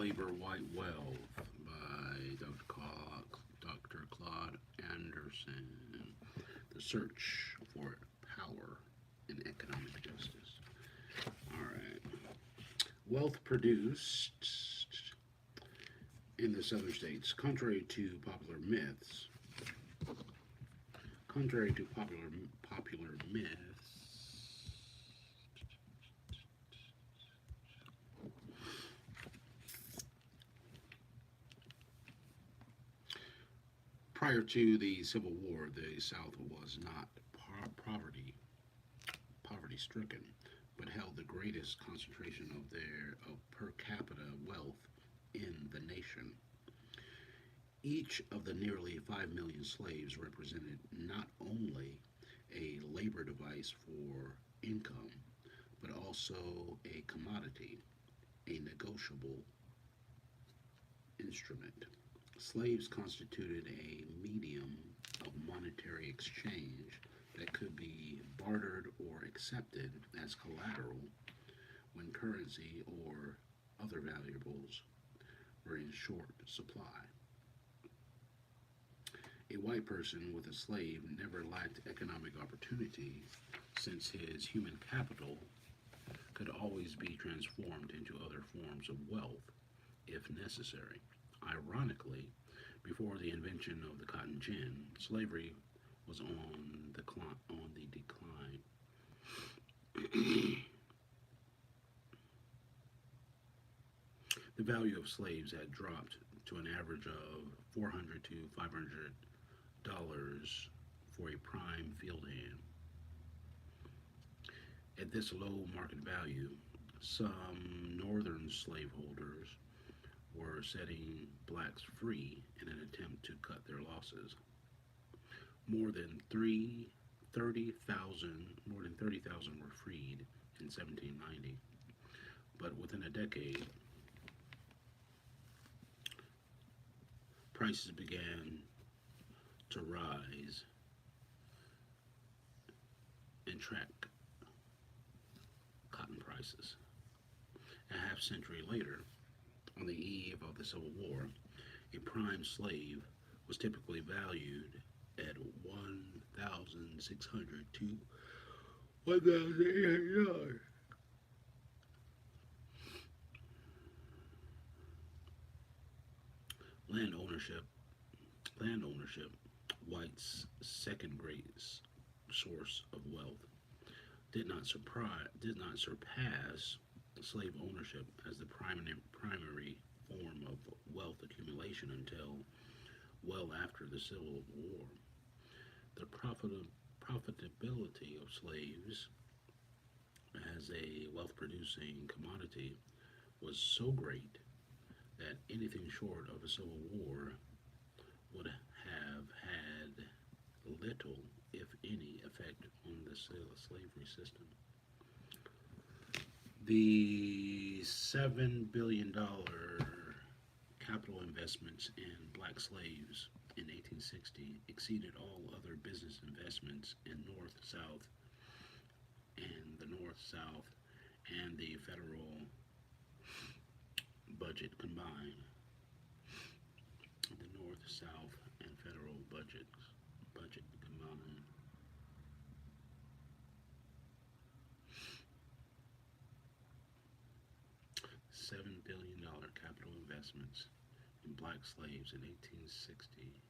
Labor White Wealth by Dr. Claude Anderson. The Search for Power in Economic Justice. All right. Wealth produced in the southern states, contrary to popular myths, prior to the Civil War, the South was not poverty stricken, but held the greatest concentration of per capita wealth in the nation. Each of the nearly 5 million slaves represented not only a labor device for income, but also a commodity, a negotiable instrument. Slaves constituted a medium of monetary exchange that could be bartered or accepted as collateral when currency or other valuables were in short supply. A white person with a slave never lacked economic opportunity since his human capital could always be transformed into other forms of wealth if necessary. Ironically, before the invention of the cotton gin, slavery was on the decline. The value of slaves had dropped to an average of $400 to $500 for a prime field hand. At this low market value, some northern slaveholders were setting blacks free in an attempt to cut their losses. More than 30,000 were freed in 1790, but within a decade, prices began to rise and track cotton prices. A half century later, on the eve of the Civil War, a prime slave was typically valued at $1,600 to $1,800. Land ownership, land ownership, whites' second greatest source of wealth, did not surpass slave ownership as the primary form of wealth accumulation until well after the Civil War. The profitability of slaves as a wealth producing commodity was so great that anything short of a civil war would have had little, if any, effect on the slavery system. The $7 billion capital investments in black slaves in 1860 exceeded all other business investments in the North, South, and the federal budget combined. The North, South, and federal budget combined. $7 billion capital investments in black slaves in 1860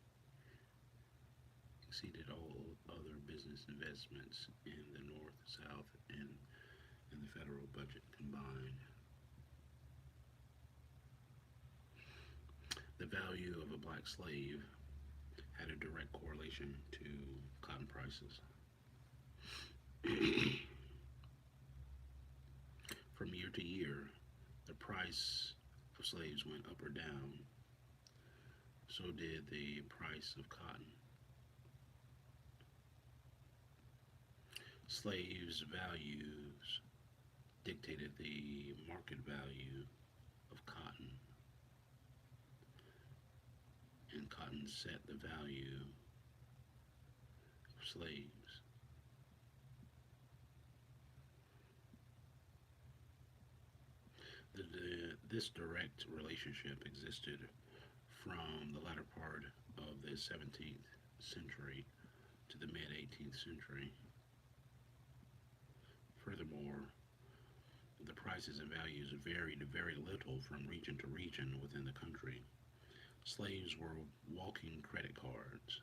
exceeded all other business investments in the North, South, and the federal budget combined. The value of a black slave had a direct correlation to cotton prices. From year to year, the price of slaves went up or down. So did the price of cotton. Slaves' values dictated the market value of cotton, and cotton set the value of slaves. This direct relationship existed from the latter part of the 17th century to the mid 18th century. Furthermore, the prices and values varied very little from region to region within the country. Slaves were walking credit cards.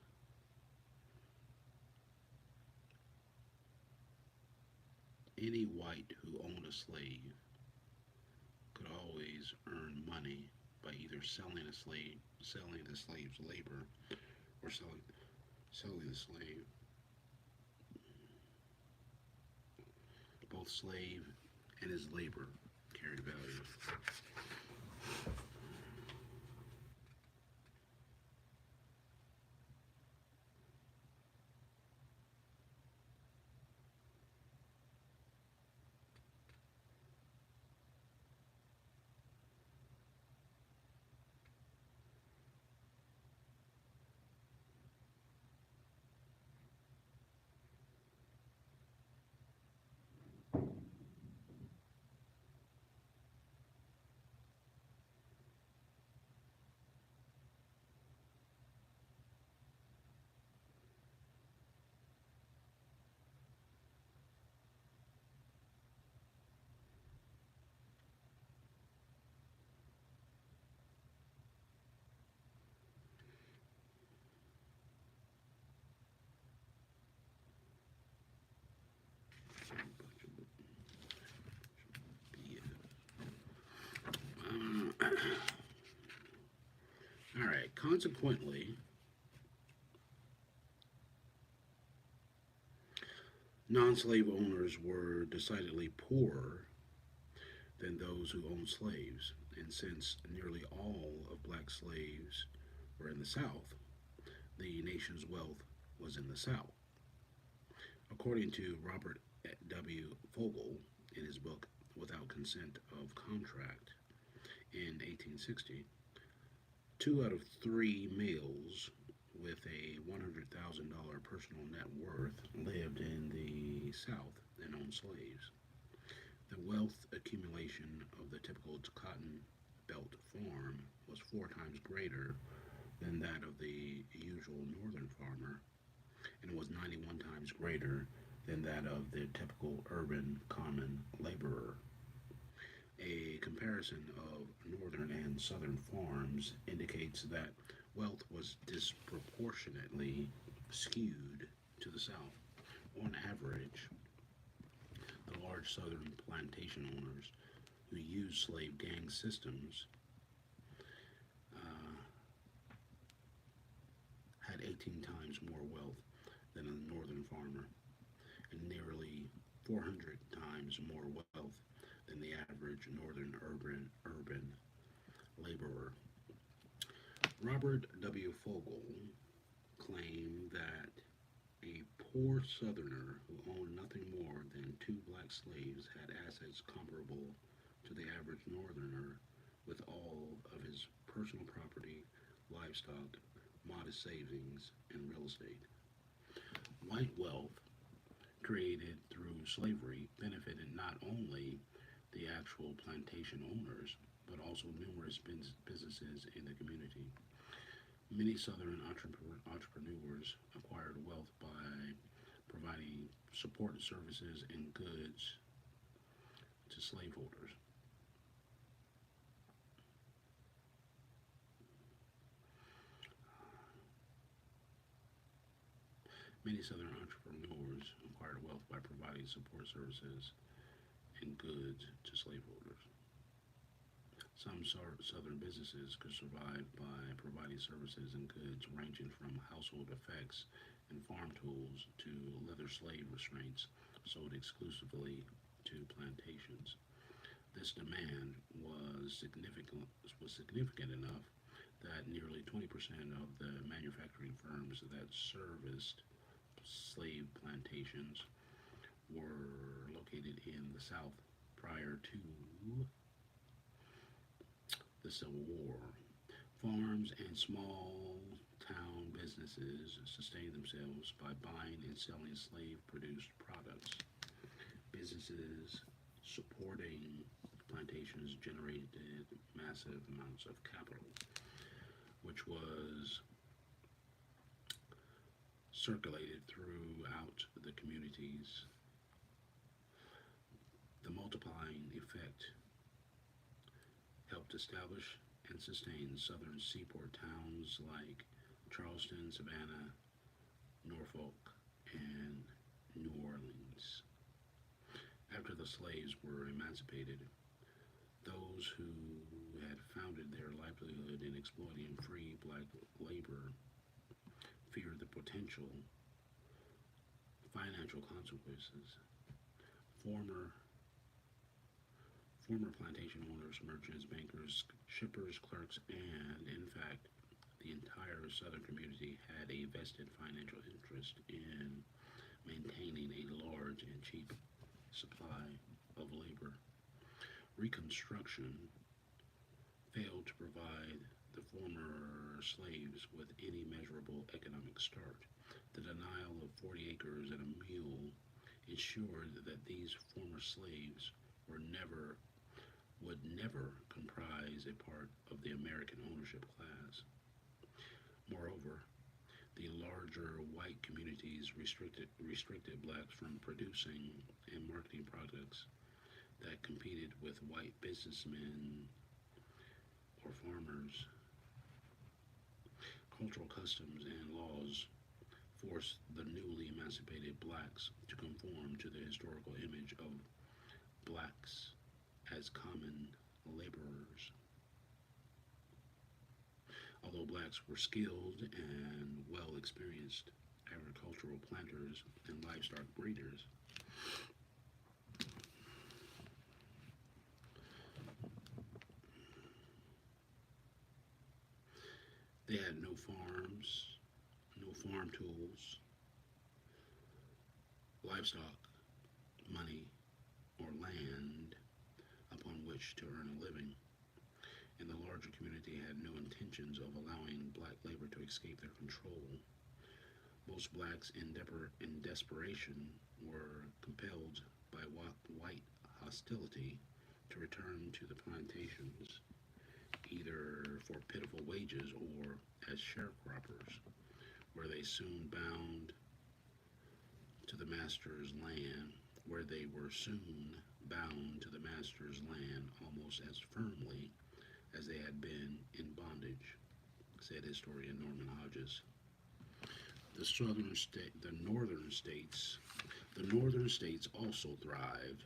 Any white who owned a slave could always earn money by either selling the slave's labor, or selling the slave. Both slave and his labor carried value. All right. Consequently, non-slave owners were decidedly poorer than those who owned slaves, and since nearly all of black slaves were in the South, the nation's wealth was in the South. According to Robert W. Fogel in his book Without Consent of Contract in 1860, 2 out of 3 males with a $100,000 personal net worth lived in the South and owned slaves. The wealth accumulation of the typical cotton belt farm was 4 times greater than that of the usual northern farmer, and was 91 times greater than that of the typical urban common laborer. A comparison of northern and southern farms indicates that wealth was disproportionately skewed to the south. On average, the large southern plantation owners who used slave gang systems uh, had 18 times more wealth than a northern farmer, and nearly 400 times more wealth than the average northern urban laborer. Robert W. Fogel claimed that a poor southerner who owned nothing more than 2 black slaves had assets comparable to the average northerner with all of his personal property, livestock, modest savings, and real estate. White wealth created through slavery benefited not only the actual plantation owners, but also numerous businesses in the community. Many Southern entrepreneurs acquired wealth by providing support services and goods to slaveholders. Many Southern entrepreneurs acquired wealth by providing support services and goods to slaveholders. Some Southern businesses could survive by providing services and goods ranging from household effects and farm tools to leather slave restraints sold exclusively to plantations. This demand was significant enough that nearly 20% of the manufacturing firms that serviced slave plantations were located in the South prior to the Civil War. Farms and small town businesses sustained themselves by buying and selling slave produced products. Businesses supporting plantations generated massive amounts of capital, which was circulated throughout the communities. The multiplying effect helped establish and sustain southern seaport towns like Charleston, Savannah, Norfolk, and New Orleans. After the slaves were emancipated, those who had founded their livelihood in exploiting free black labor feared the potential financial consequences. Former Former plantation owners, merchants, bankers, shippers, clerks, and, in fact, the entire southern community had a vested financial interest in maintaining a large and cheap supply of labor. Reconstruction failed to provide the former slaves with any measurable economic start. The denial of 40 acres and a mule ensured that these former slaves were never would never comprise a part of the American ownership class. Moreover, the larger white communities restricted blacks from producing and marketing products that competed with white businessmen or farmers. Cultural customs and laws forced the newly emancipated blacks to conform to the historical image of blacks as common laborers. Although blacks were skilled and well experienced agricultural planters and livestock breeders, they had no farms, no farm tools, livestock, money, or land upon which to earn a living, and the larger community had no intentions of allowing black labor to escape their control. Most blacks in desperation were compelled by white hostility to return to the plantations, either for pitiful wages or as sharecroppers, where they soon bound to the master's land, where they were soon bound to the master's land almost as firmly as they had been in bondage, said historian Norman Hodges. The northern states also thrived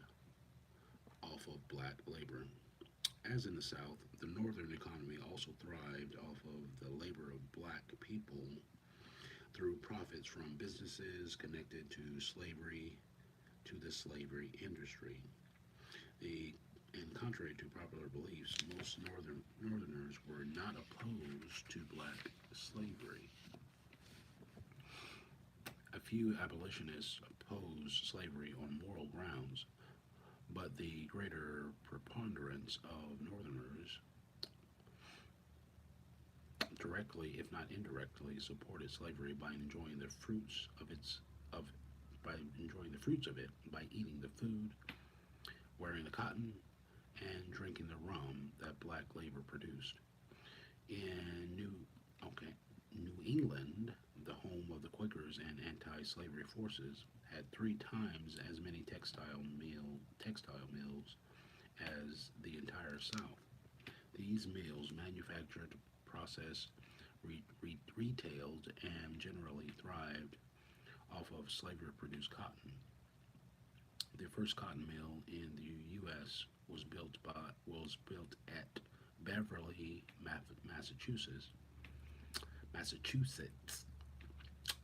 off of black labor. As in the South, the northern economy also thrived off of the labor of black people through profits from businesses connected to the slavery industry. And contrary to popular beliefs, most Northerners were not opposed to black slavery. A few abolitionists opposed slavery on moral grounds, but the greater preponderance of Northerners directly, if not indirectly, supported slavery by enjoying the fruits of it, by eating the food, wearing the cotton, and drinking the rum that black labor produced. In New England, the home of the Quakers and anti-slavery forces, had 3 times as many textile mills as the entire South. These mills manufactured, processed, retailed, and generally thrived off of slavery-produced cotton. The first cotton mill in the U.S. was built at Beverly, Massachusetts,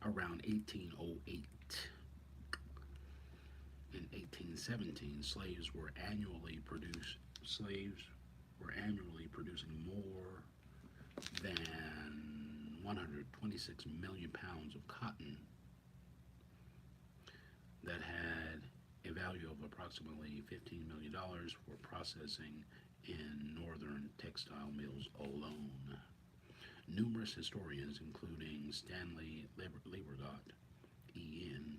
around 1808. In 1817, slaves were annually producing more than 126 million pounds of cotton that had a value of approximately $15 million for processing in northern textile mills alone. Numerous historians, including Stanley Liebergott, E.N.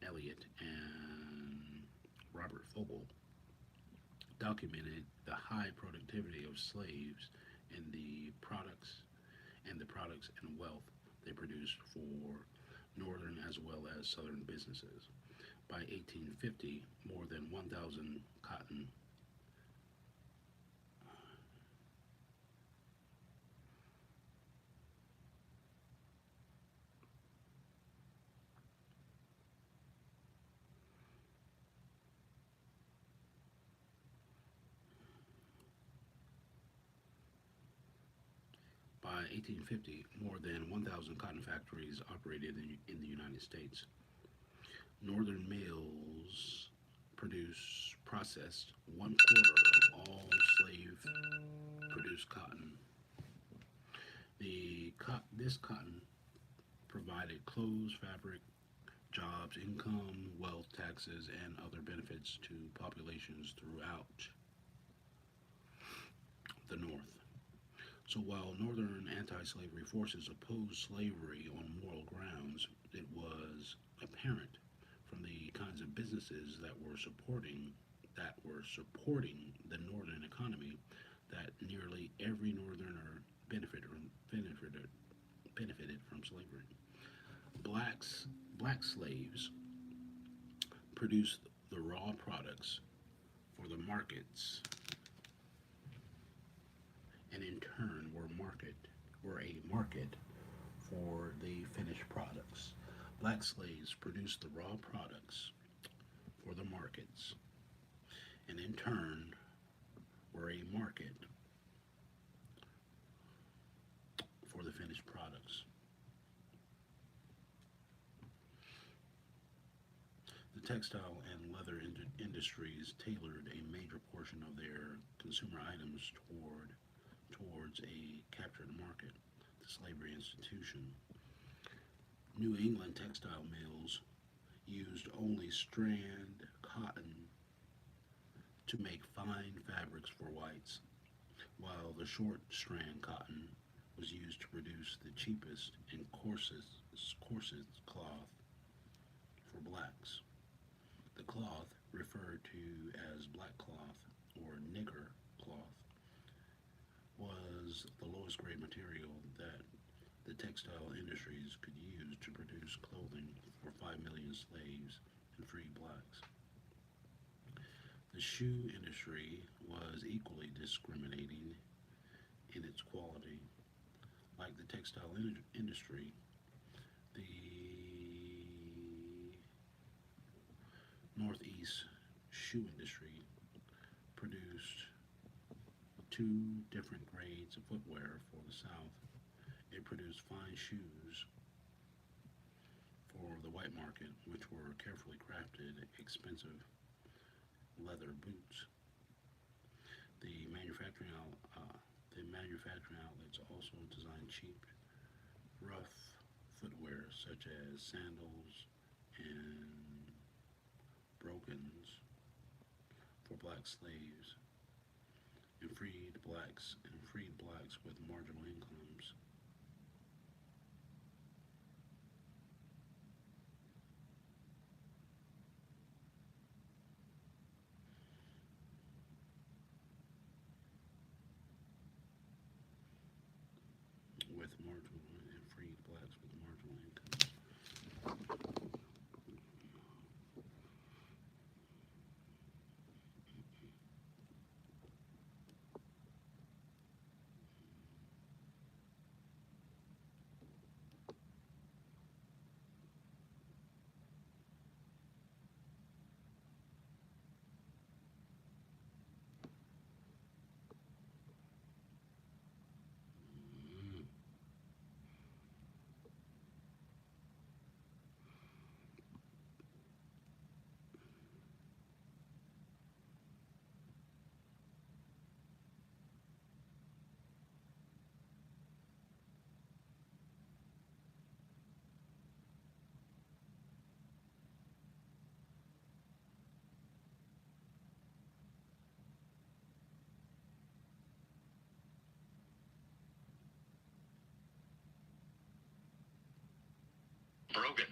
Eliot, and Robert Fogel, documented the high productivity of slaves and the products and wealth they produced for northern as well as southern businesses. By 1850, more than 1,000 cotton By 1850, more than 1,000 cotton factories operated in the United States. Northern mills processed one quarter of all slave produced cotton. This cotton provided clothes, fabric, jobs, income, wealth, taxes, and other benefits to populations throughout the North. So while Northern anti-slavery forces opposed slavery on moral grounds, it was apparent from the kinds of businesses that were supporting the Northern economy that nearly every Northerner benefited from slavery. Blacks Black slaves produced the raw products for the markets, and in turn were a market for the finished products. Black slaves produced the raw products for the markets, and in turn were a market for the finished products. The textile and leather industries tailored a major portion of their consumer items towards a captured market, the slavery institution. New England textile mills used only strand cotton to make fine fabrics for whites, while the short strand cotton was used to produce the cheapest and coarsest cloth for blacks. The cloth, referred to as black cloth or nigger cloth, was the lowest grade material that the textile industries could use to produce clothing for 5 million slaves and free blacks. The shoe industry was equally discriminating in its quality. Like the textile industry, the Northeast shoe industry produced two different grades of footwear for the South. It produced fine shoes for the white market, which were carefully crafted, expensive leather boots. The manufacturing outlets also designed cheap, rough footwear such as sandals and brogans for black slaves and freed blacks with marginal incomes. With marginal and freed blacks with marginal incomes. Mm. Brogan.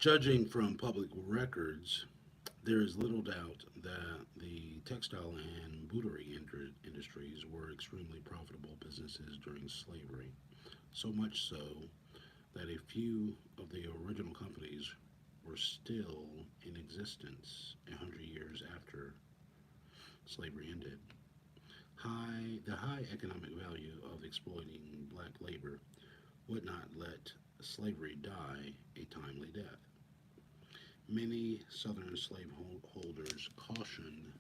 Judging from public records, there is little doubt that the textile and bouterie industries were extremely profitable businesses during slavery, so much so that a few of the original companies were still in existence 100 years after slavery ended. The high economic value of exploiting black labor would not let slavery die a timely death. Many Southern slaveholders cautioned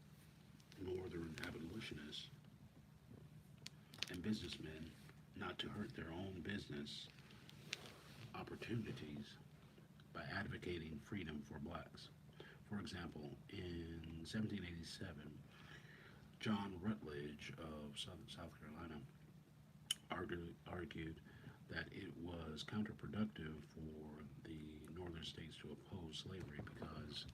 Northern abolitionists and businessmen not to hurt their own business opportunities by advocating freedom for blacks. For example, in 1787, John Rutledge of South Carolina argued that it was counterproductive for the northern states to oppose slavery because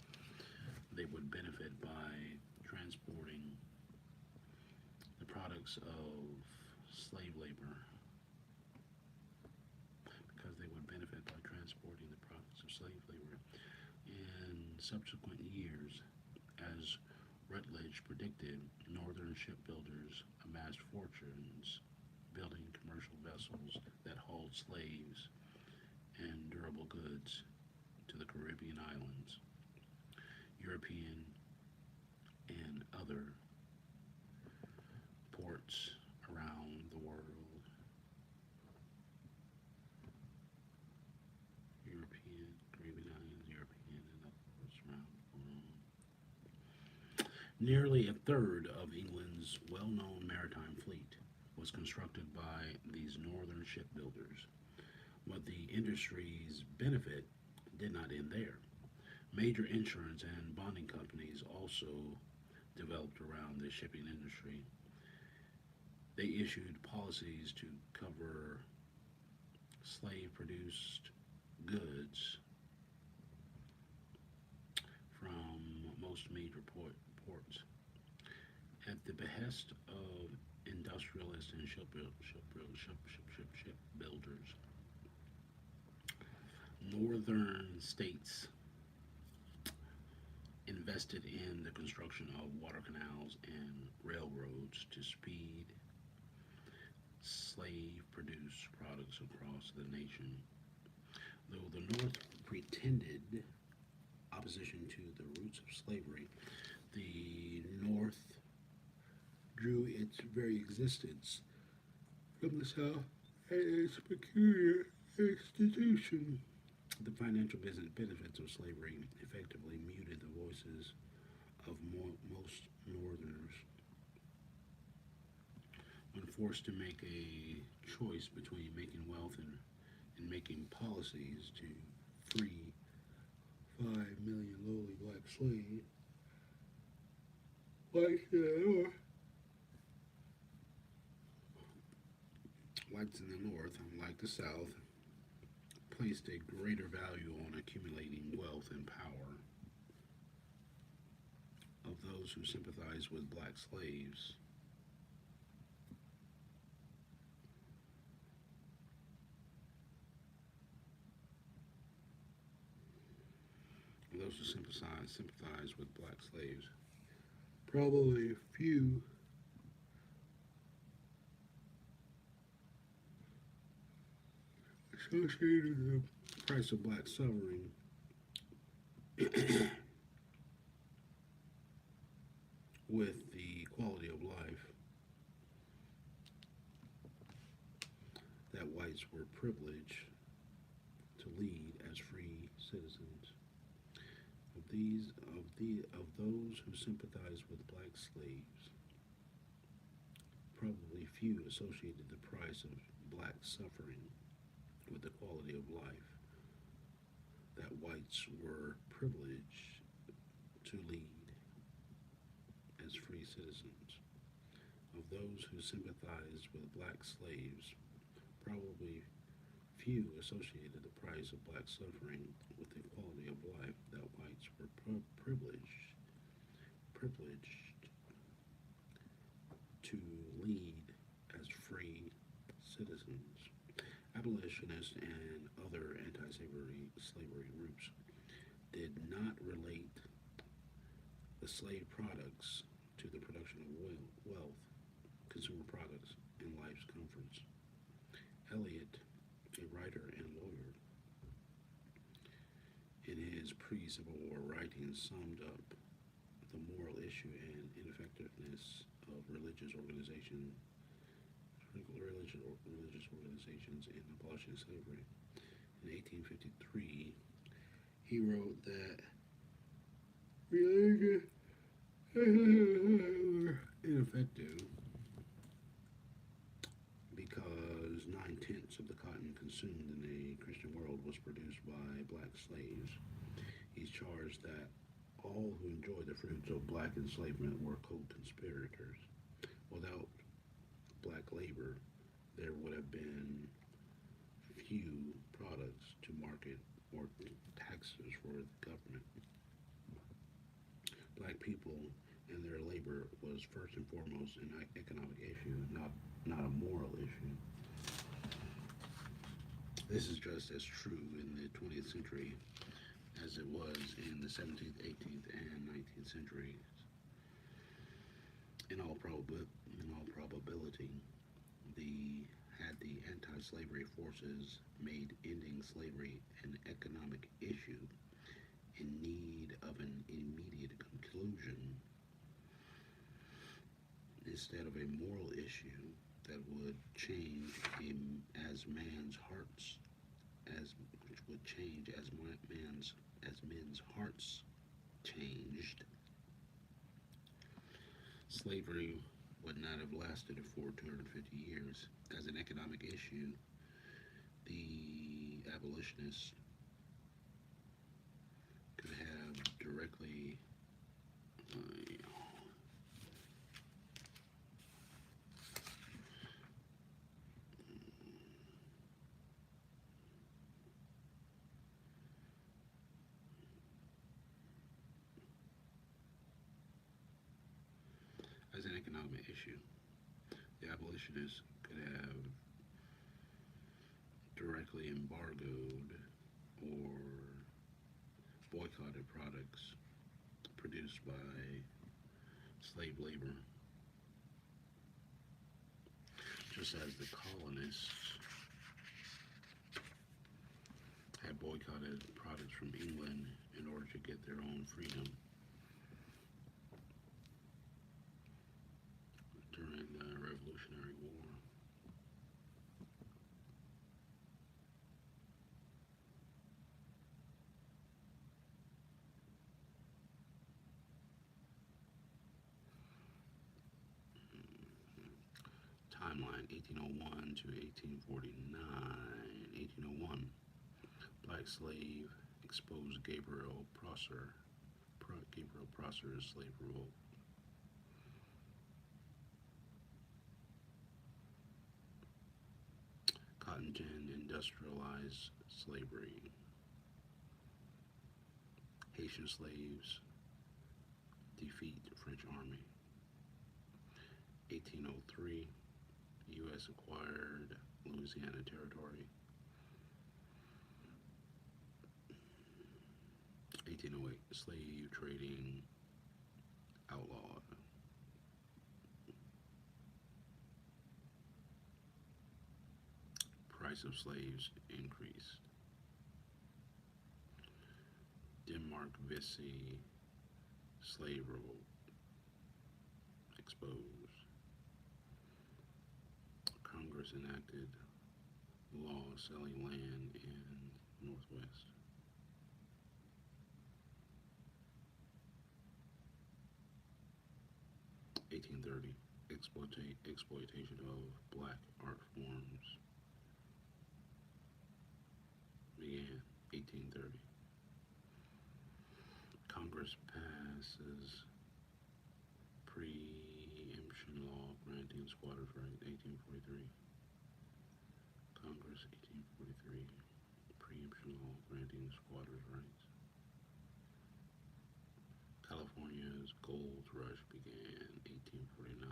they would benefit by transporting the products of slave labor because they would benefit by transporting the products of slave labor. In subsequent years, as Rutledge predicted, northern shipbuilders amassed fortunes building commercial vessels that hauled slaves and durable goods to the Caribbean islands, European, and other ports around the world. European, Caribbean islands, European, and other ports around the world. Nearly a third of England's well known maritime fleet was constructed by these northern shipbuilders. But the industry's benefit did not end there. Major insurance and bonding companies also developed around the shipping industry. They issued policies to cover slave produced goods from most major ports. At the behest of industrialists and shipbuilders, northern states invested in the construction of water canals and railroads to speed slave produced products across the nation. Though the North pretended opposition to the roots of slavery, the North drew its very existence from the South and its peculiar institution. The financial business benefits of slavery effectively muted the voices of most Northerners when forced to make a choice between making wealth and making policies to free 5 million lowly black slaves. Whites in the North, unlike the South, placed a greater value on accumulating wealth and power of those who sympathized with black slaves. Those who sympathize with black slaves. Probably few associated with the price of black suffering with the quality of life that whites were privileged to lead as free citizens. Of those who sympathized with black slaves, probably few associated the price of black suffering with the quality of life that whites were privileged to lead as free citizens. Of those who sympathized with black slaves, probably few associated the price of black suffering with the quality of life that whites were privileged to lead as free citizens. Abolitionists and other anti-slavery groups did not relate the slave products to the production of wealth, consumer products, and life's comforts. Eliot, a writer and lawyer, in his pre-Civil War writings summed up the moral issue and ineffectiveness of religious organizations in abolishing slavery. In 1853, he wrote that religion were ineffective because 9/10 of the cotton consumed in the Christian world was produced by black slaves. He's charged that all who enjoyed the fruits of black enslavement were co-conspirators. Without black labor, there would have been few products to market or taxes for the government. Black people and their labor was first and foremost an economic issue, not a moral issue. This is just as true in the 20th century as it was in the 17th, 18th, and 19th centuries. In all probability, the had the anti-slavery forces made ending slavery an economic issue in need of an immediate conclusion instead of a moral issue that would change as man's hearts as which would change as men's hearts changed, slavery would not have lasted for 250 years. As an economic issue, the abolitionists could have directly as an economic issue, the abolitionists could have directly embargoed or boycotted products produced by slave labor, just as the colonists had boycotted products from England in order to get their own freedom during the Revolutionary War. Timeline 1801 to 1849. 1801, black slave exposed Gabriel Prosser's slave revolt. Cotton gin industrialized slavery. Haitian slaves defeat French army. 1803, U.S. acquired Louisiana Territory. 1808, slave trading outlawed. Price of slaves increased. Denmark Vesey slave revolt exposed. Congress enacted law selling land in Northwest. 1830, exploitation of black art forms began. 1830. Congress passes preemption law granting squatters' rights. 1843. Congress 1843. Preemption law granting squatters' rights. California's gold rush began. 1849.